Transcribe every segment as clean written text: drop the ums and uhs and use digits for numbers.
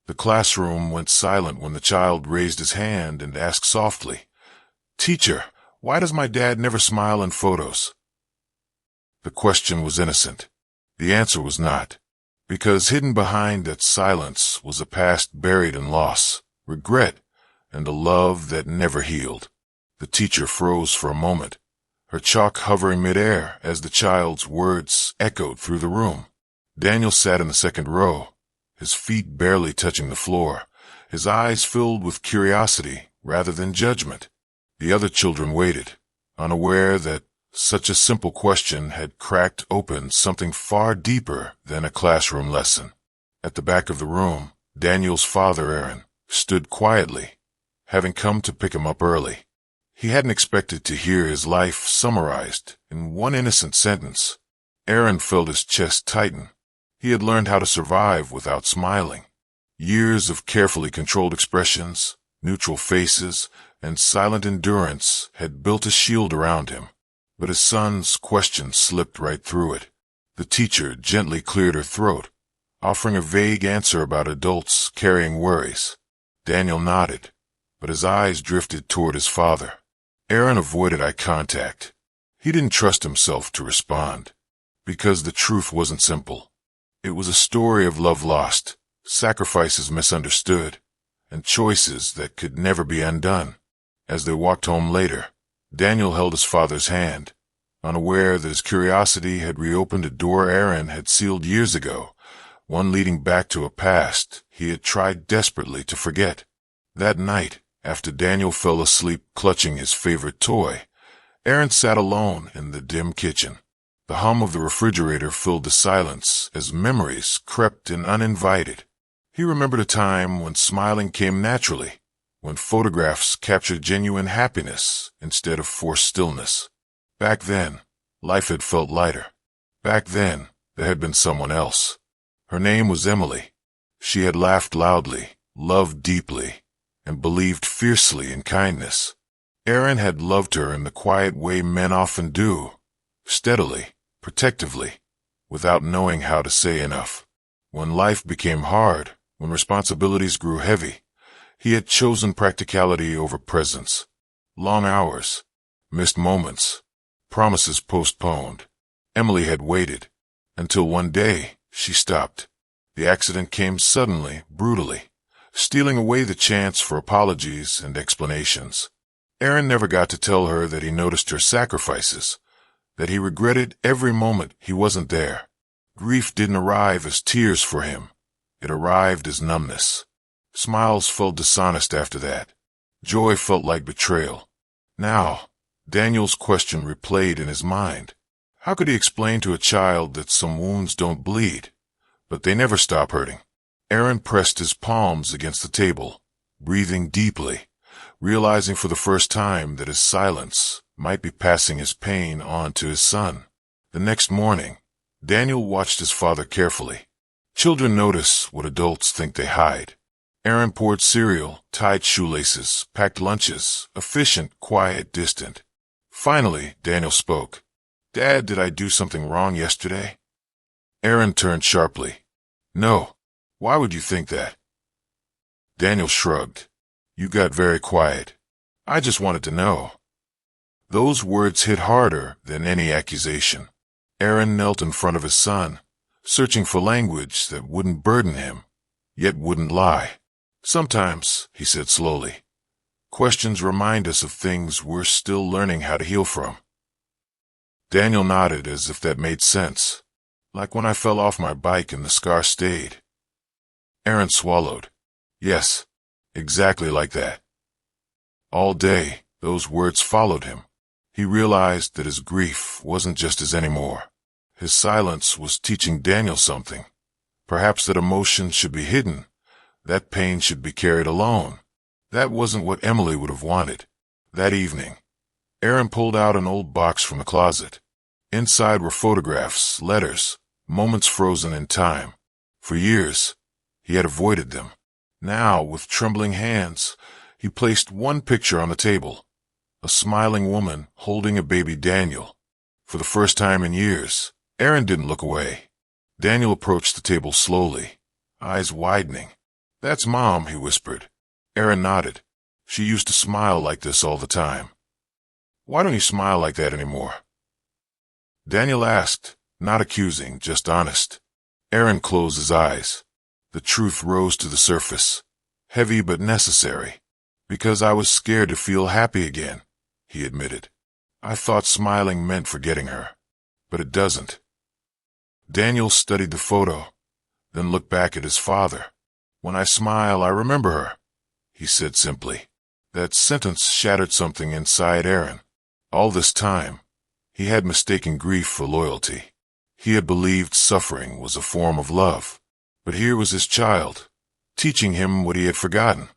The classroom went silent when the child raised his hand and asked softly, "Teacher, why does my dad never smile in photos?" The question was innocent. The answer was not, because hidden behind that silence was a past buried in loss, regret, and a love that never healed. The teacher froze for a moment, her chalk hovering midair as the child's words echoed through the room. Daniel sat in the second row, his feet barely touching the floor, his eyes filled with curiosity rather than judgment. The other children waited, unaware that such a simple question had cracked open something far deeper than a classroom lesson. At the back of the room, Daniel's father, Aaron, stood quietly, having come to pick him up early. He hadn't expected to hear his life summarized in one innocent sentence. Aaron felt his chest tighten. He had learned how to survive without smiling. Years of carefully controlled expressions, neutral faces, and silent endurance had built a shield around him. But his son's question slipped right through it. The teacher gently cleared her throat, offering a vague answer about adults carrying worries. Daniel nodded, but his eyes drifted toward his father. Aaron avoided eye contact. He didn't trust himself to respond, because the truth wasn't simple. It was a story of love lost, sacrifices misunderstood, and choices that could never be undone. As they walked home later, Daniel held his father's hand, unaware that his curiosity had reopened a door Aaron had sealed years ago, one leading back to a past he had tried desperately to forget. That night, after Daniel fell asleep clutching his favorite toy, Aaron sat alone in the dim kitchen. The hum of the refrigerator filled the silence as memories crept in uninvited. He remembered a time when smiling came naturally, when photographs captured genuine happiness instead of forced stillness. Back then, life had felt lighter. Back then, there had been someone else. Her name was Emily. She had laughed loudly, loved deeply, and believed fiercely in kindness. Aaron had loved her in the quiet way men often do, steadily, protectively, without knowing how to say enough. When life became hard, when responsibilities grew heavy, he had chosen practicality over presence. Long hours, missed moments, promises postponed. Emily had waited, until one day she stopped. The accident came suddenly, brutally, stealing away the chance for apologies and explanations. Aaron never got to tell her that he noticed her sacrifices, that he regretted every moment he wasn't there. Grief didn't arrive as tears for him. It arrived as numbness. Smiles felt dishonest after that. Joy felt like betrayal. Now, Daniel's question replayed in his mind. How could he explain to a child that some wounds don't bleed, but they never stop hurting? Aaron pressed his palms against the table, breathing deeply, realizing for the first time that his silence might be passing his pain on to his son. The next morning, Daniel watched his father carefully. Children notice what adults think they hide. Aaron poured cereal, tied shoelaces, packed lunches, efficient, quiet, distant. Finally, Daniel spoke. "Dad, did I do something wrong yesterday?" Aaron turned sharply. "No. Why would you think that?" Daniel shrugged. "You got very quiet. I just wanted to know." Those words hit harder than any accusation. Aaron knelt in front of his son, searching for language that wouldn't burden him, yet wouldn't lie. "Sometimes," he said slowly, "questions remind us of things we're still learning how to heal from." Daniel nodded as if that made sense, like when I fell off my bike and the scar stayed. Aaron swallowed. Yes, exactly like that. All day, those words followed him. He realized that his grief wasn't just his anymore. His silence was teaching Daniel something. Perhaps that emotion should be hidden, that pain should be carried alone. That wasn't what Emily would have wanted. That evening, Aaron pulled out an old box from the closet. Inside were photographs, letters, moments frozen in time. For years, he had avoided them. Now, with trembling hands, he placed one picture on the table. A smiling woman holding a baby Daniel. For the first time in years, Aaron didn't look away. Daniel approached the table slowly, eyes widening. "That's Mom," he whispered. Aaron nodded. "She used to smile like this all the time." "Why don't you smile like that anymore?" Daniel asked, not accusing, just honest. Aaron closed his eyes. The truth rose to the surface, heavy but necessary. "Because I was scared to feel happy again," he admitted. "I thought smiling meant forgetting her. But it doesn't." Daniel studied the photo, then looked back at his father. "When I smile, I remember her," he said simply. That sentence shattered something inside Aaron. All this time, he had mistaken grief for loyalty. He had believed suffering was a form of love. But here was his child, teaching him what he had forgotten,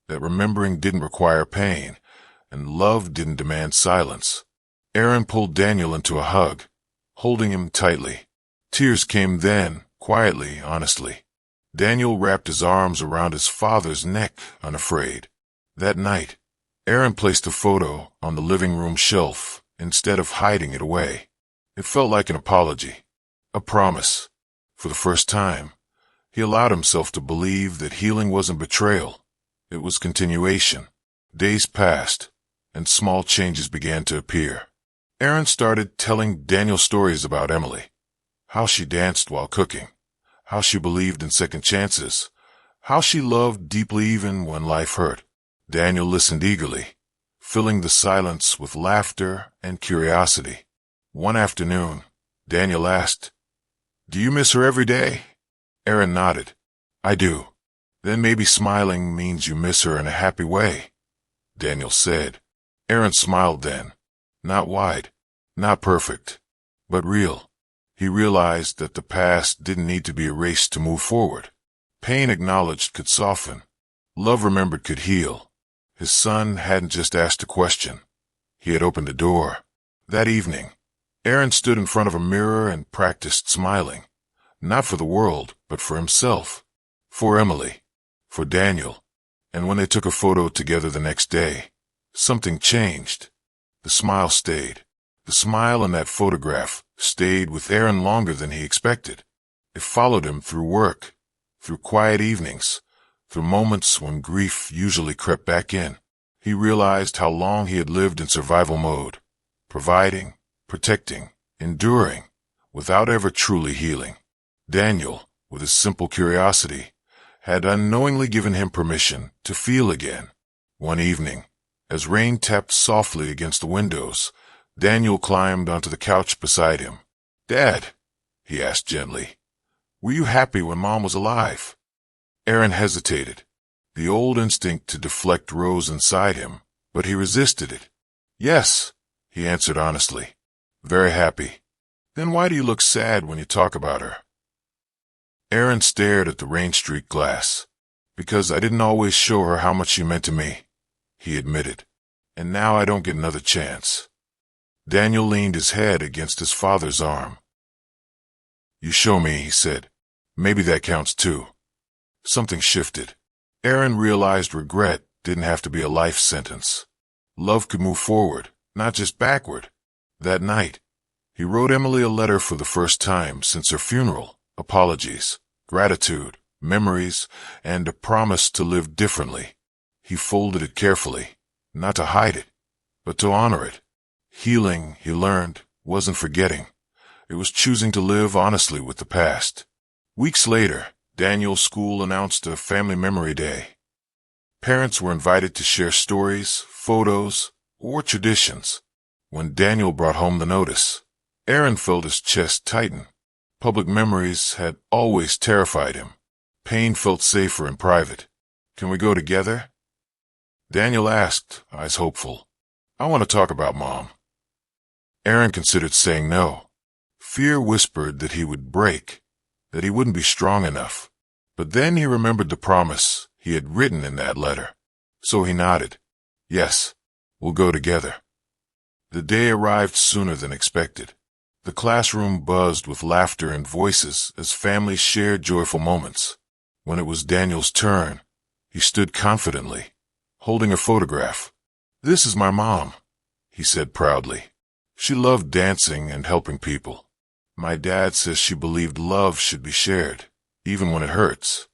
that remembering didn't require pain, and love didn't demand silence. Aaron pulled Daniel into a hug, holding him tightly. Tears came then, quietly, honestly. Daniel wrapped his arms around his father's neck, unafraid. That night, Aaron placed a photo on the living room shelf instead of hiding it away. It felt like an apology, a promise. For the first time, he allowed himself to believe that healing wasn't betrayal. It was continuation. Days passed, and small changes began to appear. Aaron started telling Daniel stories about Emily, how she danced while cooking, how she believed in second chances, how she loved deeply even when life hurt. Daniel listened eagerly, filling the silence with laughter and curiosity. One afternoon, Daniel asked, "Do you miss her every day?" Aaron nodded. "I do." "Then maybe smiling means you miss her in a happy way," Daniel said. Aaron smiled then. Not wide, not perfect, but real. He realized that the past didn't need to be erased to move forward. Pain acknowledged could soften. Love remembered could heal. His son hadn't just asked a question. He had opened a door. That evening, Aaron stood in front of a mirror and practiced smiling. Not for the world, but for himself. For Emily. For Daniel. And when they took a photo together the next day, something changed. The smile stayed. The smile in that photograph stayed with Aaron longer than he expected. It followed him through work, through quiet evenings, through moments when grief usually crept back in. He realized how long he had lived in survival mode, providing, protecting, enduring, without ever truly healing. Daniel, with his simple curiosity, had unknowingly given him permission to feel again. One evening, as rain tapped softly against the windows, Daniel climbed onto the couch beside him. "Dad," he asked gently, "were you happy when Mom was alive?" Aaron hesitated. The old instinct to deflect rose inside him, but he resisted it. "Yes," he answered honestly. "Very happy." "Then why do you look sad when you talk about her?" Aaron stared at the rain-streaked glass. "Because I didn't always show her how much she meant to me," he admitted. "And now I don't get another chance." Daniel leaned his head against his father's arm. "You show me," he said. "Maybe that counts too." Something shifted. Aaron realized regret didn't have to be a life sentence. Love could move forward, not just backward. That night, he wrote Emily a letter for the first time since her funeral. Apologies, gratitude, memories, and a promise to live differently. He folded it carefully, not to hide it, but to honor it. Healing, he learned, wasn't forgetting. It was choosing to live honestly with the past. Weeks later, Daniel's school announced a family memory day. Parents were invited to share stories, photos, or traditions. When Daniel brought home the notice, Aaron felt his chest tighten. Public memories had always terrified him. Pain felt safer in private. "Can we go together?" Daniel asked, eyes hopeful. "I want to talk about Mom." Aaron considered saying no. Fear whispered that he would break, that he wouldn't be strong enough. But then he remembered the promise he had written in that letter. So he nodded. "Yes, we'll go together." The day arrived sooner than expected. The classroom buzzed with laughter and voices as families shared joyful moments. When it was Daniel's turn, he stood confidently, holding a photograph. "This is my mom," he said proudly. "She loved dancing and helping people. My dad says she believed love should be shared, even when it hurts."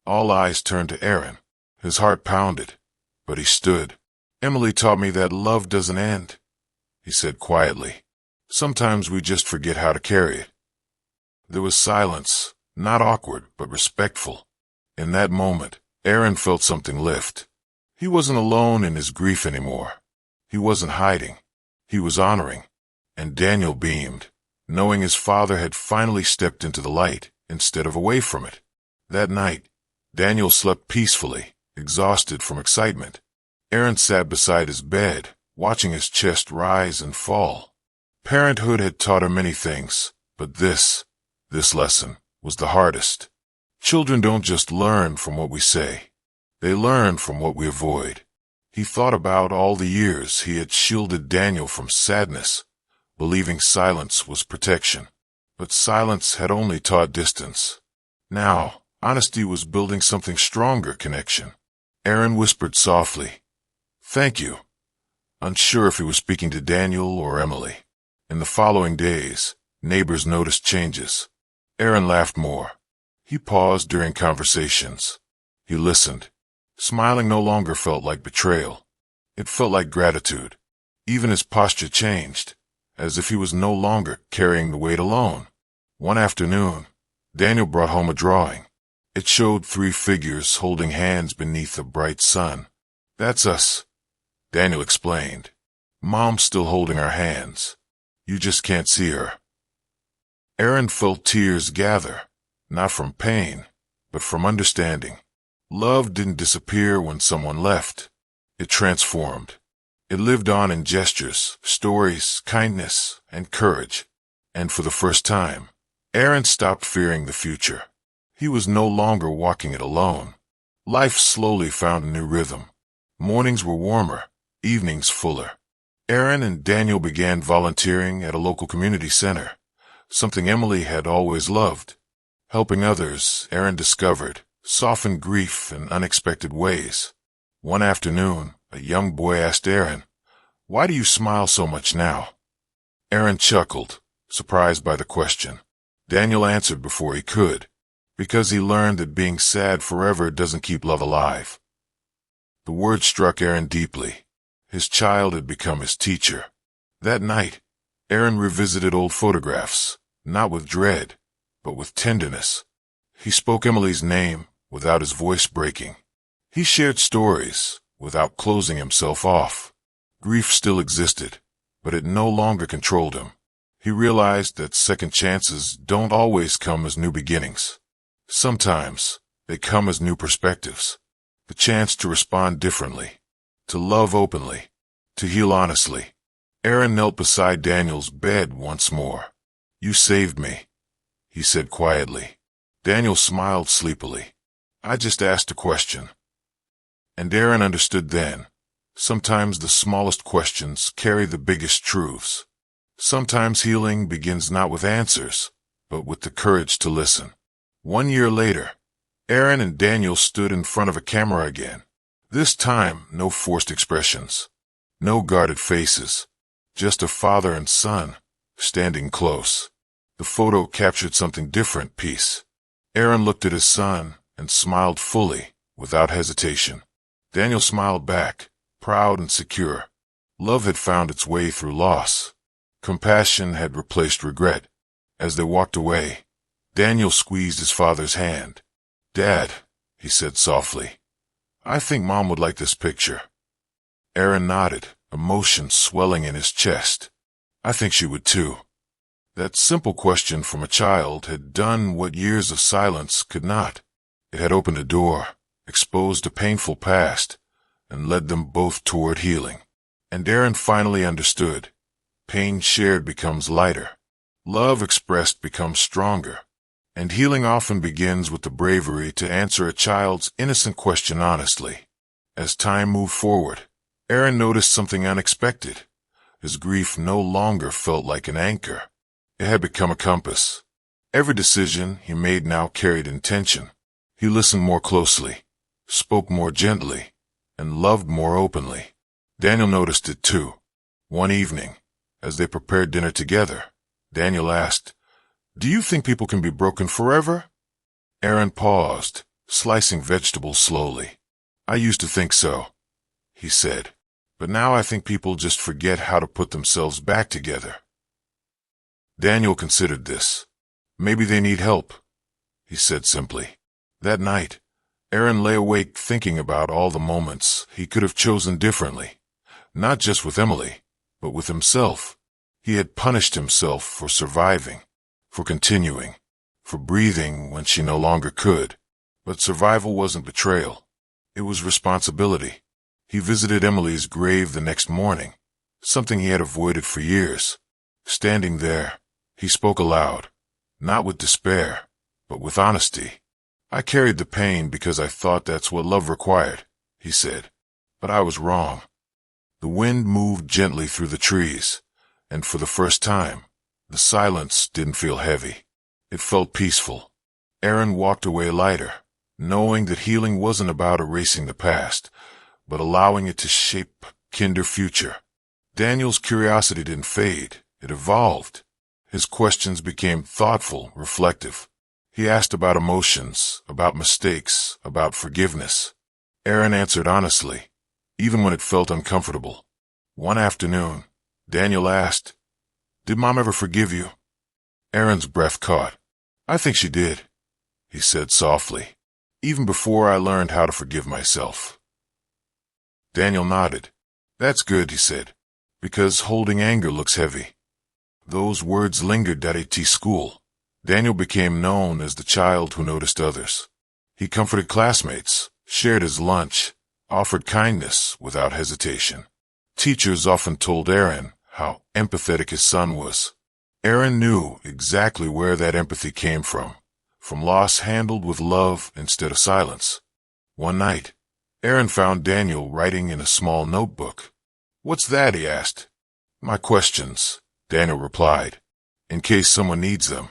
All eyes turned to Aaron. His heart pounded, but he stood. "Emily taught me that love doesn't end," he said quietly. "Sometimes we just forget how to carry it." There was silence, not awkward, but respectful. In that moment, Aaron felt something lift. He wasn't alone in his grief anymore. He wasn't hiding. He was honoring. And Daniel beamed, knowing his father had finally stepped into the light instead of away from it. That night, Daniel slept peacefully, exhausted from excitement. Aaron sat beside his bed, watching his chest rise and fall. Parenthood had taught him many things, but this lesson was the hardest. Children don't just learn from what we say. They learn from what we avoid. He thought about all the years he had shielded Daniel from sadness, believing silence was protection. But silence had only taught distance. Now, honesty was building something stronger, connection. Aaron whispered softly, "Thank you," unsure if he was speaking to Daniel or Emily. In the following days, neighbors noticed changes. Aaron laughed more. He paused during conversations. He listened. Smiling no longer felt like betrayal. It felt like gratitude. Even his posture changed, as if he was no longer carrying the weight alone. One afternoon, Daniel brought home a drawing. It showed 3 figures holding hands beneath a bright sun. "That's us," Daniel explained. "Mom's still holding our hands. You just can't see her." Aaron felt tears gather, not from pain, but from understanding. Love didn't disappear when someone left. It transformed. It lived on in gestures, stories, kindness, and courage. And for the first time, Aaron stopped fearing the future. He was no longer walking it alone. Life slowly found a new rhythm. Mornings were warmer, evenings fuller. Aaron and Daniel began volunteering at a local community center, something Emily had always loved. Helping others, Aaron discovered, softened grief in unexpected ways. One afternoon, a young boy asked Aaron, "Why do you smile so much now?" Aaron chuckled, surprised by the question. Daniel answered before he could, because he learned that being sad forever doesn't keep love alive. The word struck Aaron deeply. His child had become his teacher. That night, Aaron revisited old photographs, not with dread, but with tenderness. He spoke Emily's name without his voice breaking. He shared stories without closing himself off. Grief still existed, but it no longer controlled him. He realized that second chances don't always come as new beginnings. Sometimes they come as new perspectives, the chance to respond differently, to love openly, to heal honestly. Aaron knelt beside Daniel's bed once more. "You saved me," he said quietly. Daniel smiled sleepily. "I just asked a question." And Aaron understood then. Sometimes the smallest questions carry the biggest truths. Sometimes healing begins not with answers, but with the courage to listen. 1 year later, Aaron and Daniel stood in front of a camera again. This time, no forced expressions, no guarded faces, just a father and son standing close. The photo captured something different, peace. Aaron looked at his son and smiled fully, without hesitation. Daniel smiled back, proud and secure. Love had found its way through loss. Compassion had replaced regret. As they walked away, Daniel squeezed his father's hand. "Dad," he said softly, "I think Mom would like this picture." Aaron nodded, emotion swelling in his chest. "I think she would too." That simple question from a child had done what years of silence could not. It had opened a door, exposed a painful past, and led them both toward healing. And Aaron finally understood. Pain shared becomes lighter. Love expressed becomes stronger. And healing often begins with the bravery to answer a child's innocent question honestly. As time moved forward, Aaron noticed something unexpected. His grief no longer felt like an anchor. It had become a compass. Every decision he made now carried intention. He listened more closely, spoke more gently, and loved more openly. Daniel noticed it too. One evening, as they prepared dinner together, Daniel asked, "Do you think people can be broken forever?" Aaron paused, slicing vegetables slowly. "I used to think so," he said, "but now I think people just forget how to put themselves back together." Daniel considered this. "Maybe they need help," he said simply. That night, Aaron lay awake thinking about all the moments he could have chosen differently, not just with Emily, but with himself. He had punished himself for surviving, for continuing, for breathing when she no longer could. But survival wasn't betrayal. It was responsibility. He visited Emily's grave the next morning, something he had avoided for years. Standing there, he spoke aloud, not with despair, but with honesty. "I carried the pain because I thought that's what love required," he said, "but I was wrong." The wind moved gently through the trees, and for the first time, the silence didn't feel heavy. It felt peaceful. Aaron walked away lighter, knowing that healing wasn't about erasing the past, but allowing it to shape kinder future. Daniel's curiosity didn't fade. It evolved. His questions became thoughtful, reflective. He asked about emotions, about mistakes, about forgiveness. Aaron answered honestly, even when it felt uncomfortable. One afternoon, Daniel asked, "Did Mom ever forgive you?" Aaron's breath caught. "I think she did," he said softly, "even before I learned how to forgive myself." Daniel nodded. "That's good," he said, "because holding anger looks heavy." Those words lingered at school. Daniel became known as the child who noticed others. He comforted classmates, shared his lunch, offered kindness without hesitation. Teachers often told Aaron how empathetic his son was. Aaron knew exactly where that empathy came from loss handled with love instead of silence. One night, Aaron found Daniel writing in a small notebook. "What's that?" he asked. "My questions," Daniel replied, "in case someone needs them."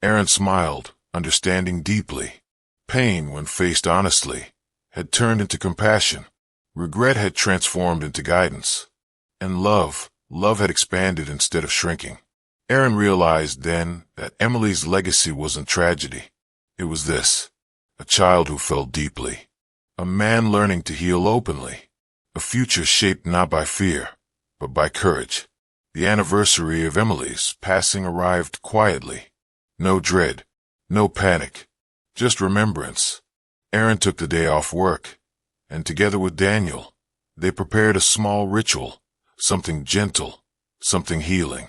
Aaron smiled, understanding deeply. Pain, when faced honestly, had turned into compassion. Regret had transformed into guidance. And love had expanded instead of shrinking. Aaron realized then that Emily's legacy wasn't tragedy. It was this: a child who felt deeply, a man learning to heal openly, a future shaped not by fear, but by courage. The anniversary of Emily's passing arrived quietly. No dread, no panic, just remembrance. Aaron took the day off work, and together with Daniel, they prepared a small ritual, something gentle, something healing.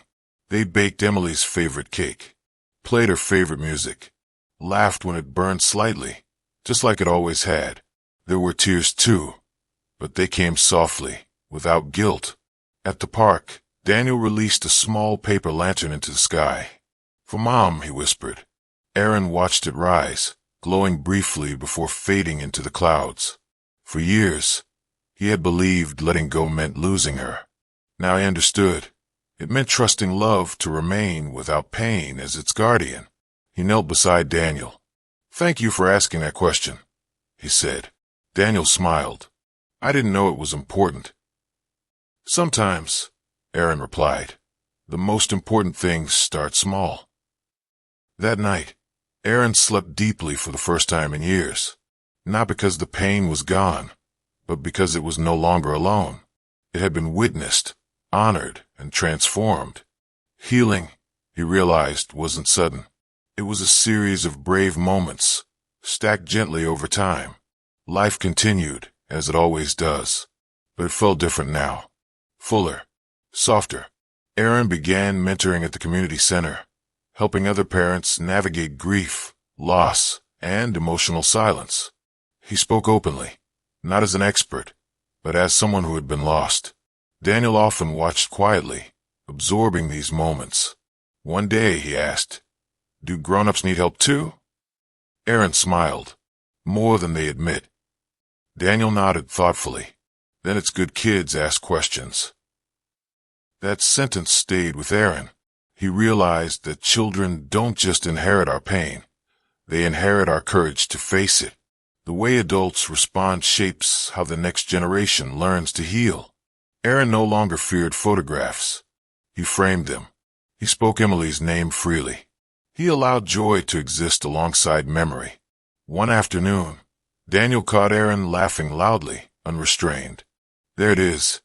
They baked Emily's favorite cake, played her favorite music, laughed when it burned slightly, just like it always had. There were tears too, but they came softly, without guilt. At the park, Daniel released a small paper lantern into the sky. "For Mom," he whispered. Aaron watched it rise, glowing briefly before fading into the clouds. For years, he had believed letting go meant losing her. Now he understood. It meant trusting love to remain without pain as its guardian. He knelt beside Daniel. "Thank you for asking that question," he said. Daniel smiled. "I didn't know it was important." "Sometimes," Aaron replied, "the most important things start small." That night, Aaron slept deeply for the first time in years, not because the pain was gone, but because it was no longer alone. It had been witnessed, honored, and transformed. Healing, he realized, wasn't sudden. It was a series of brave moments, stacked gently over time. Life continued, as it always does, but it felt different now. Fuller, softer. Aaron began mentoring at the community center, helping other parents navigate grief, loss, and emotional silence. He spoke openly, not as an expert, but as someone who had been lost. Daniel often watched quietly, absorbing these moments. One day he asked, "Do grown-ups need help too?" Aaron smiled. "More than they admit." Daniel nodded thoughtfully. "Then it's good kids ask questions." That sentence stayed with Aaron. He realized that children don't just inherit our pain. They inherit our courage to face it. The way adults respond shapes how the next generation learns to heal. Aaron no longer feared photographs. He framed them. He spoke Emily's name freely. He allowed joy to exist alongside memory. One afternoon, Daniel caught Aaron laughing loudly, unrestrained. "There it is,"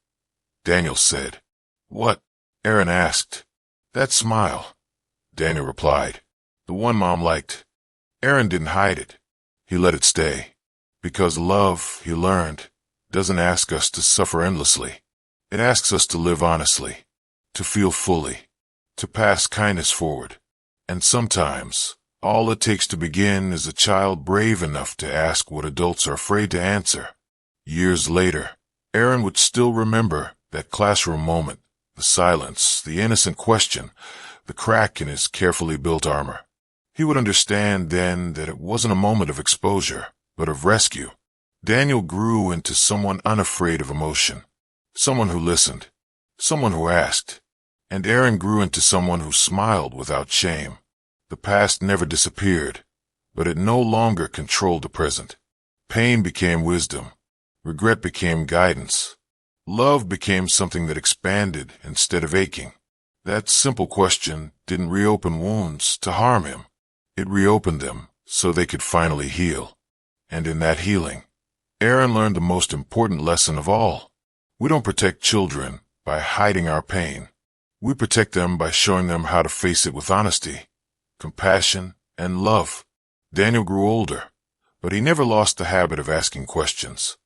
Daniel said. "What?" Aaron asked. "That smile," Daniel replied. "The one Mom liked." Aaron didn't hide it. He let it stay. Because love, he learned, doesn't ask us to suffer endlessly. It asks us to live honestly, to feel fully, to pass kindness forward. And sometimes, all it takes to begin is a child brave enough to ask what adults are afraid to answer. Years later, Aaron would still remember that classroom moment, the silence, the innocent question, the crack in his carefully built armor. He would understand then that it wasn't a moment of exposure, but of rescue. Daniel grew into someone unafraid of emotion, someone who listened, someone who asked, and Aaron grew into someone who smiled without shame. The past never disappeared, but it no longer controlled the present. Pain became wisdom. Regret became guidance. Love became something that expanded instead of aching. That simple question didn't reopen wounds to harm him. It reopened them so they could finally heal. And in that healing, Aaron learned the most important lesson of all. We don't protect children by hiding our pain. We protect them by showing them how to face it with honesty, compassion, and love. Daniel grew older, but he never lost the habit of asking questions.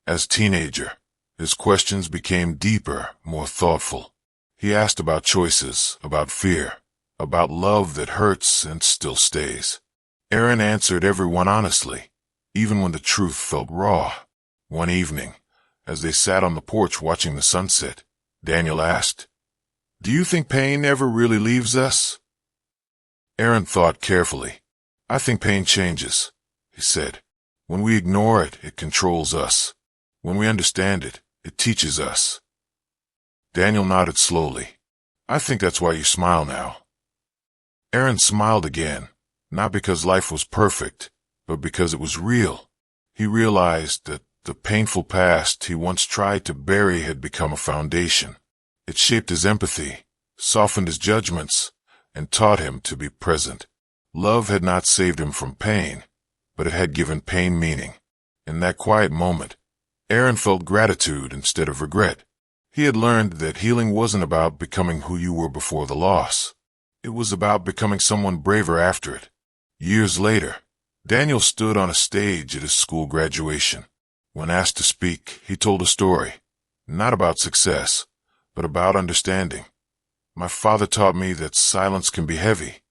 As a teenager, his questions became deeper, more thoughtful. He asked about choices, about fear, about love that hurts and still stays. Aaron answered everyone honestly, even when the truth felt raw. One evening, as they sat on the porch watching the sunset, Daniel asked, "Do you think pain ever really leaves us?" Aaron thought carefully. "I think pain changes," he said. "When we ignore it, it controls us. When we understand it, it teaches us." Daniel nodded slowly. "I think that's why you smile now." Aaron smiled again, not because life was perfect, but because it was real. He realized that the painful past he once tried to bury had become a foundation. It shaped his empathy, softened his judgments, and taught him to be present. Love had not saved him from pain, but it had given pain meaning. In that quiet moment, Aaron felt gratitude instead of regret. He had learned that healing wasn't about becoming who you were before the loss. It was about becoming someone braver after it. Years later, Daniel stood on a stage at his school graduation. When asked to speak, he told a story, not about success, but about understanding. "My father taught me that silence can be heavy,"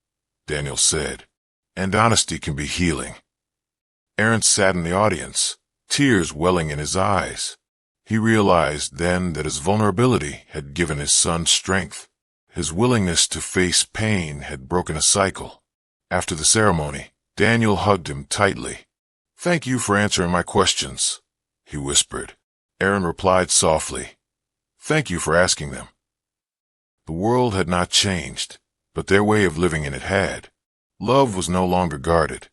Daniel said, "and honesty can be healing." Aaron sat in the audience, tears welling in his eyes. He realized then that his vulnerability had given his son strength. His willingness to face pain had broken a cycle. After the ceremony, Daniel hugged him tightly. "Thank you for answering my questions," he whispered. Aaron replied softly, "Thank you for asking them." The world had not changed, but their way of living in it had. Love was no longer guarded.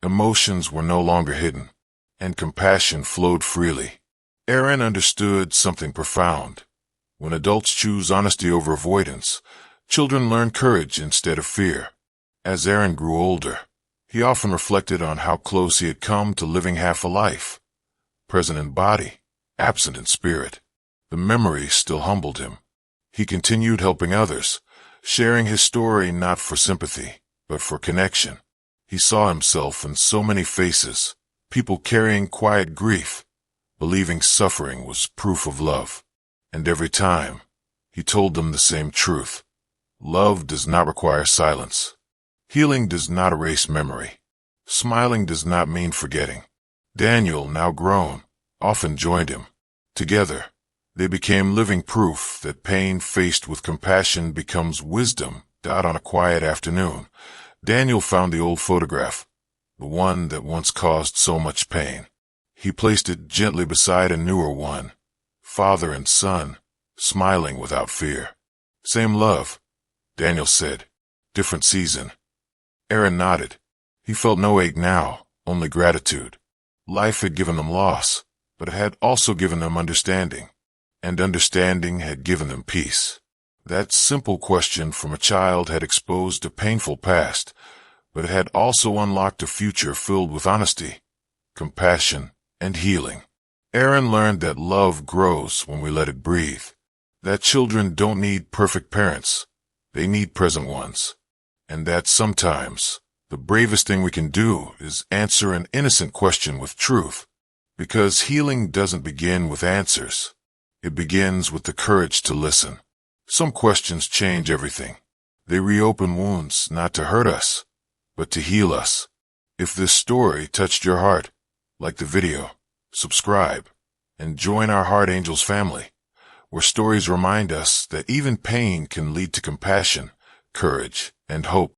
Emotions were no longer hidden, and compassion flowed freely. Aaron understood something profound. When adults choose honesty over avoidance, children learn courage instead of fear. As Aaron grew older, he often reflected on how close he had come to living half a life, present in body, absent in spirit. The memory still humbled him. He continued helping others, sharing his story not for sympathy, but for connection. He saw himself in so many faces, people carrying quiet grief, believing suffering was proof of love. And every time, he told them the same truth. Love does not require silence. Healing does not erase memory. Smiling does not mean forgetting. Daniel, now grown, often joined him. Together, they became living proof that pain faced with compassion becomes wisdom. On a quiet afternoon, Daniel found the old photograph, the one that once caused so much pain. He placed it gently beside a newer one, father and son, smiling without fear. "Same love," Daniel said. "Different season." Aaron nodded. He felt no ache now, only gratitude. Life had given them loss, but it had also given them understanding, and understanding had given them peace. That simple question from a child had exposed a painful past, but it had also unlocked a future filled with honesty, compassion, and healing. Aaron learned that love grows when we let it breathe, that children don't need perfect parents, they need present ones, and that sometimes the bravest thing we can do is answer an innocent question with truth, because healing doesn't begin with answers. It begins with the courage to listen. Some questions change everything. They reopen wounds not to hurt us, but to heal us. If this story touched your heart, like the video, subscribe, and join our Heart Angels family, where stories remind us that even pain can lead to compassion, courage, and hope.